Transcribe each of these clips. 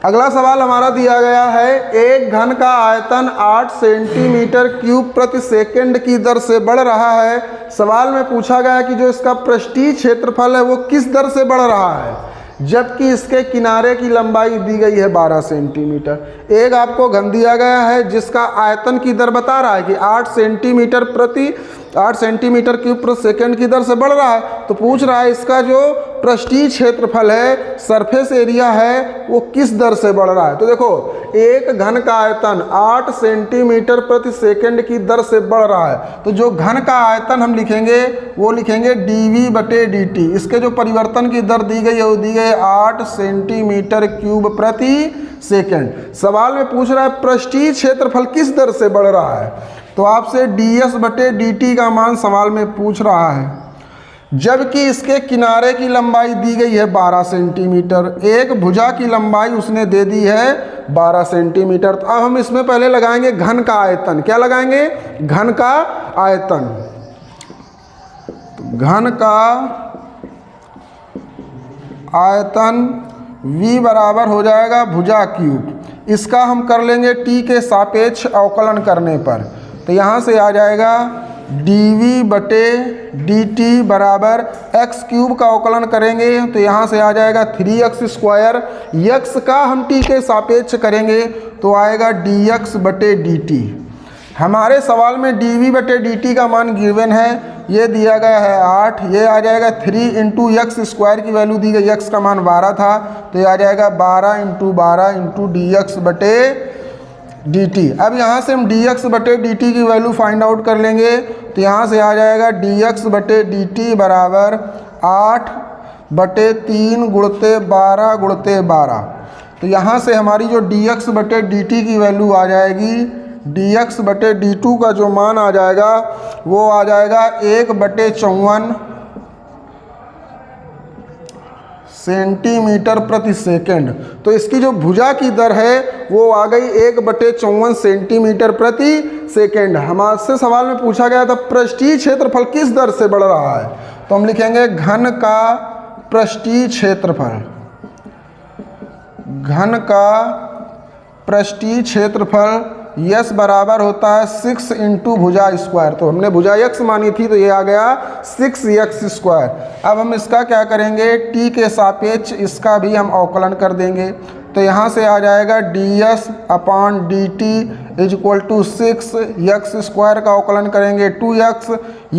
अगला सवाल हमारा दिया गया है, एक घन का आयतन 8 सेंटीमीटर क्यूब प्रति सेकंड की दर से बढ़ रहा है। सवाल में पूछा गया कि जो इसका पृष्ठीय क्षेत्रफल है वो किस दर से बढ़ रहा है, जबकि इसके किनारे की लंबाई दी गई है 12 सेंटीमीटर। एक आपको घन दिया गया है जिसका आयतन की दर बता रहा है कि 8 सेंटीमीटर क्यूब प्रति सेकंड की दर से बढ़ रहा है। तो पूछ रहा है इसका जो पृष्ठीय क्षेत्रफल है, सरफेस एरिया है, वो किस दर से बढ़ रहा है। तो देखो, एक घन का आयतन 8 सेंटीमीटर प्रति सेकंड की दर से बढ़ रहा है, तो जो घन का आयतन हम लिखेंगे वो लिखेंगे dV/dt। इसके जो परिवर्तन की दर दी गई है वो दी गई है 8 सेंटीमीटर क्यूब प्रति सेकंड। सवाल में पूछ रहा है पृष्ठीय क्षेत्रफल किस दर से बढ़ रहा है, तो आपसे ds/dt का मान सवाल में पूछ रहा है, जबकि इसके किनारे की लंबाई दी गई है 12 सेंटीमीटर। एक भुजा की लंबाई उसने दे दी है 12 सेंटीमीटर। तो अब हम इसमें पहले लगाएंगे घन का आयतन। क्या लगाएंगे? घन का आयतन। तो घन का आयतन V बराबर हो जाएगा भुजा क्यूब। इसका हम कर लेंगे t के सापेक्ष अवकलन करने पर, तो यहाँ से आ जाएगा dV/dt बराबर x क्यूब का अवकलन करेंगे तो यहाँ से आ जाएगा 3x²। x का हम t के सापेक्ष करेंगे तो आएगा dx/dt। हमारे सवाल में dV/dt का मान गिवन है, ये दिया गया है 8, ये आ जाएगा 3 × x² की वैल्यू दी गई, x का मान 12 था, तो ये आ जाएगा 12 × 12 × dx/dt। अब यहाँ से हम dx/dt की वैल्यू फाइंड आउट कर लेंगे, तो यहाँ से आ जाएगा dx/dt बराबर 8/3 × 12 × 12। तो यहाँ से हमारी जो dx/dt की वैल्यू आ जाएगी, dx/d2 का जो मान आ जाएगा वो आ जाएगा 1/54 सेंटीमीटर प्रति सेकंड। तो इसकी जो भुजा की दर है वो आ गई 1/54 सेंटीमीटर प्रति सेकंड। हमारे सवाल में पूछा गया था पृष्ठीय क्षेत्रफल किस दर से बढ़ रहा है, तो हम लिखेंगे घन का पृष्ठीय क्षेत्रफल। घन का पृष्ठीय क्षेत्रफल यस बराबर होता है 6 × भुजा²। तो हमने भुजा x मानी थी तो ये आ गया 6x²। अब हम इसका क्या करेंगे, t के सापेक्ष इसका भी हम अवकलन कर देंगे, तो यहाँ से आ जाएगा ds/dt = 6x² का अवकलन करेंगे 2x,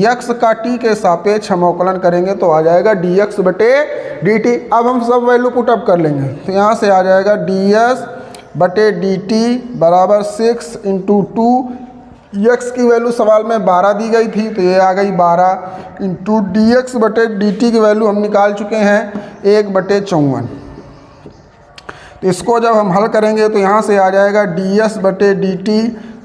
x का t के सापेक्ष हम अवकलन करेंगे तो आ जाएगा dx/dt। अब हम सब वैल्यू पुट अप कर लेंगे, तो यहाँ से आ जाएगा ds/dt बराबर 6 × 2, x की वैल्यू सवाल में 12 दी गई थी तो ये आ गई 12 × dx/dt की वैल्यू हम निकाल चुके हैं 1/54। तो इसको जब हम हल करेंगे तो यहाँ से आ जाएगा ds/dt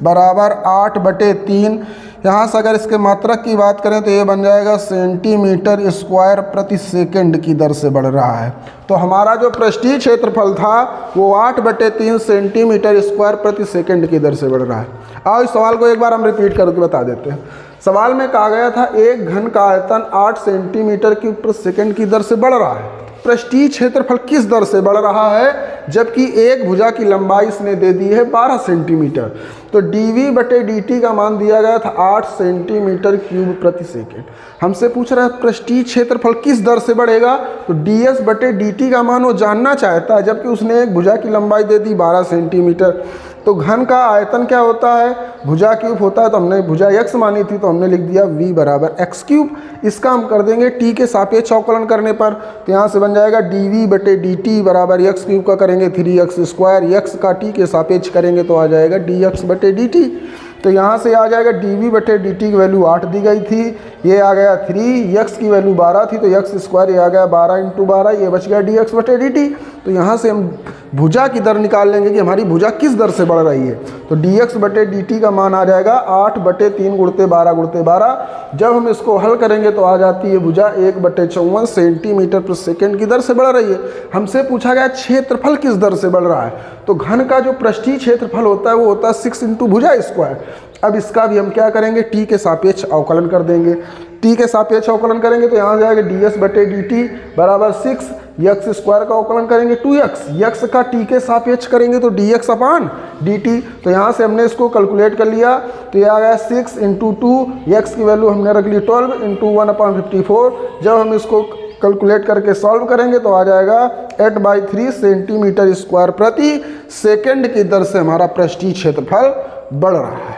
बराबर 8/3। यहाँ से अगर इसके मात्रक की बात करें तो ये बन जाएगा सेंटीमीटर² प्रति सेकंड की दर से बढ़ रहा है। तो हमारा जो पृष्ठीय क्षेत्रफल था वो 8/3 सेंटीमीटर² प्रति सेकंड की दर से बढ़ रहा है। आओ इस सवाल को एक बार हम रिपीट करके बता देते हैं। सवाल में कहा गया था एक घन का आयतन 8 सेंटीमीटर क्यूब प्रति सेकंड की दर से बढ़ रहा है। पृष्ठीय क्षेत्रफल किस दर से बढ़ रहा है, जबकि एक भुजा की लंबाई इसने दे दी है 12 सेंटीमीटर। तो dV/dt का मान दिया गया था 8 सेंटीमीटर क्यूब प्रति सेकंड। हमसे पूछ रहा है पृष्ठीय क्षेत्रफल किस दर से बढ़ेगा, तो ds/dt का मान वो जानना चाहता है, जबकि उसने एक भुजा की लंबाई दे दी 12 सेंटीमीटर। तो घन का आयतन क्या होता है, भुजा क्यूब होता है, तो हमने भुजा x मानी थी तो हमने लिख दिया v बराबर x³। इसका हम कर देंगे t के सापेक्ष अवकलन करने पर, तो यहाँ से बन जाएगा dV/dt बराबर x³ का करेंगे 3x², x का t के सापेक्ष करेंगे तो आ जाएगा dx/dt। तो यहाँ से आ जाएगा dV/dt की वैल्यू 8 दी गई थी, ये आ गया 3, x की वैल्यू 12 थी तो x² ये आ गया 12 × 12, ये बच गया dx/dt। तो यहाँ से हम भुजा की दर निकाल लेंगे कि हमारी भुजा किस दर से बढ़ रही है। तो dx/dt का मान आ जाएगा 8/3 × 12 × 12। जब हम इसको हल करेंगे तो आ जाती है भुजा 1/54 सेंटीमीटर प्रति सेकंड की दर से बढ़ रही है। हमसे पूछा गया क्षेत्रफल किस दर से बढ़ रहा है, तो घन का जो पृष्ठीय क्षेत्रफल होता है वो होता है 6 × भुजा²। अब इसका भी हम क्या करेंगे, t के सापेक्ष अवकलन कर देंगे। t के सापेक्ष अवकलन करेंगे तो यहाँ जाएगा ds/dt बराबर 6, एक्स स्क्वायर का अवकलन करेंगे 2x, x का t के सापेक्ष करेंगे तो dx अपान dt। तो यहाँ से हमने इसको कैलकुलेट कर लिया, तो ये आ गया 6 इंटू 2, एक्स की वैल्यू हमने रख ली 12 इंटू 1/54। जब हम इसको कैलकुलेट करके सॉल्व करेंगे तो आ जाएगा 8/3 सेंटीमीटर स्क्वायर प्रति सेकंड की दर से हमारा पृष्ठीय क्षेत्रफल बढ़ रहा है।